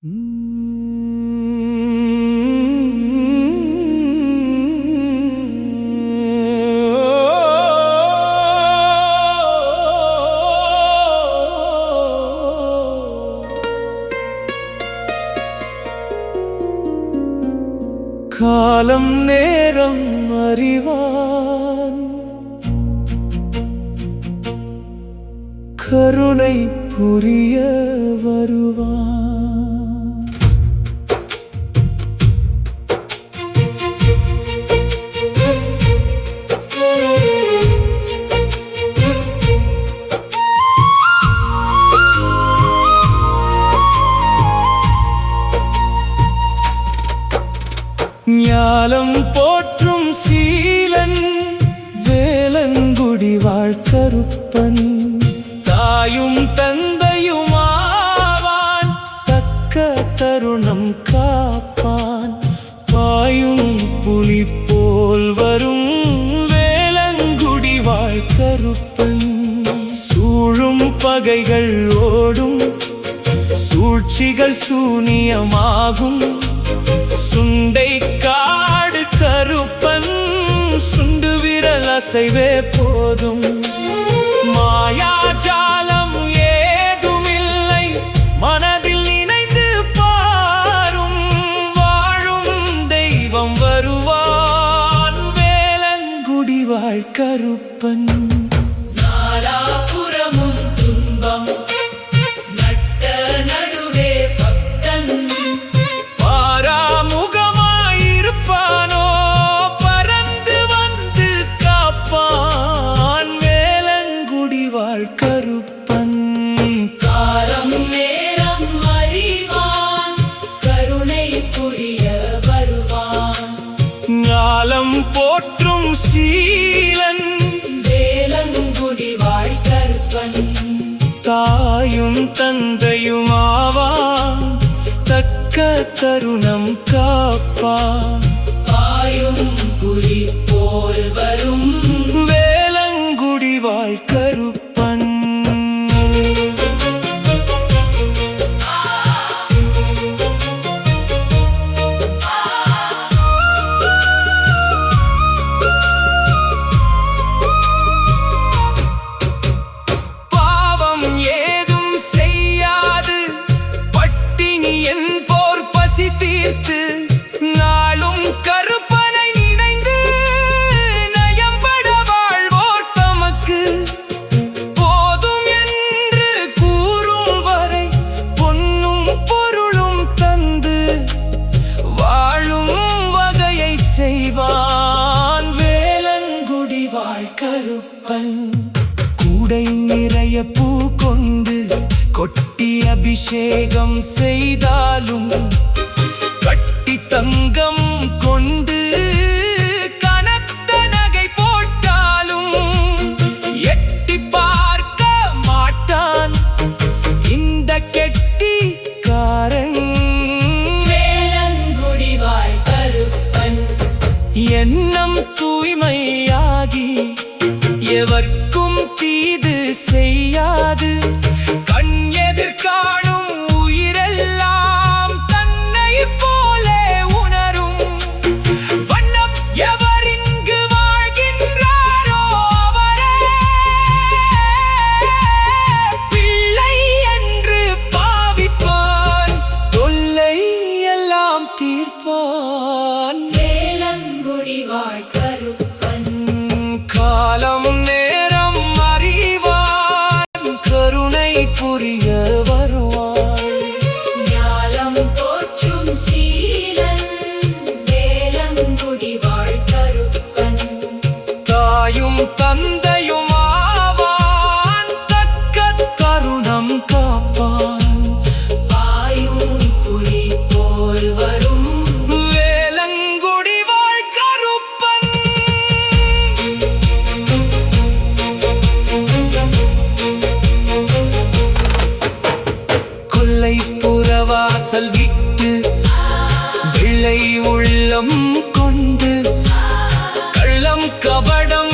காலம் நேரம் அறிவான் கருணை புரிய வருவான். ஞாலம் போற்றும் சீலன் வேலங்குடி வாழ்கருப்பன் தாயும் தந்தையுமாவான் தக்க தருணம் காப்பான். பாயும் புலி போல் வரும் வேலங்குடி வாழ்கருப்பன் சூழும் பகைகள் ஓடும் சூழ்ச்சிகள் சூனியமாகும். சுண்டை காடு கருப்பன் சுண்டு விரல் அசைவே போதும். மாயாஜாலம் ஏதுமில்லை மனதில் நினைந்து பாரும். வாழும் தெய்வம் வருவான் வேலங்குடி வாழ்கருப்பன். காலம் நேரம் அறிவான் கருணை புரிய வருவான். ஞாலம் போற்றும் சீலன் வேலங்குடி வாழ்கருப்பன் தாயும் தந்தையுமாவான் தக்க தருணம் காப்பான். பாயும் புலி போல் வரும் வேலங்குடி வாழ்கருப்பன். பாவம் ஏதும் செய்யாது பட்டினி என்போர் பசி தீர்த்து நாளும் கருப்பனை நினைந்து நயம்பட வாழ்வோர் தமக்கு போதும் என்று கூறும் வரை பொன்னும் பொருளும் தந்து வாழும் வகையை செய்வான் வேலங்குடி வாழ்கருப்பன். கூடை நிறைய பூ கொண்டு கொட்டி அபிஷேகம் செய்தாலும் கட்டி தங்கம் கொண்டு கனத்த நகை போட்டாலும் எட்டி பார்க்க மாட்டான் இந்த கெட்டிக்காரன் வேலங்குடி வாழ்கருப்பன். எண்ணம் தூய்மையாகி எவர்க்கும் தீது செய்யாது. கண் எதிர்காணும் உயிரெல்லாம் தன்னை போலே உணரும் வண்ணம் எவர் இங்கு வாழ்கின்றாரோ அவரே பிள்ளை என்று பாவிப்பான். தொல்லை எல்லாம் தீர்ப்பான் வேலங்குடி வாழ்கருப்பன். காலம் நேரம் அறிவான் கருணை புரிய வருவான். ஞாலம் போற்றும் சீலன் வேலங்குடி வாழ்கருப்பன் தாயும் தந்தையுமாவான் தக்க தருணம் காப்பான். பாயும் புலி போல் வரும் வேலங்குடி வாழ்கருப்பன். கொல்லை புறவாசல் விட்டு வெள்ளை உள்ளம் கொண்டு கள்ளம் கபடம்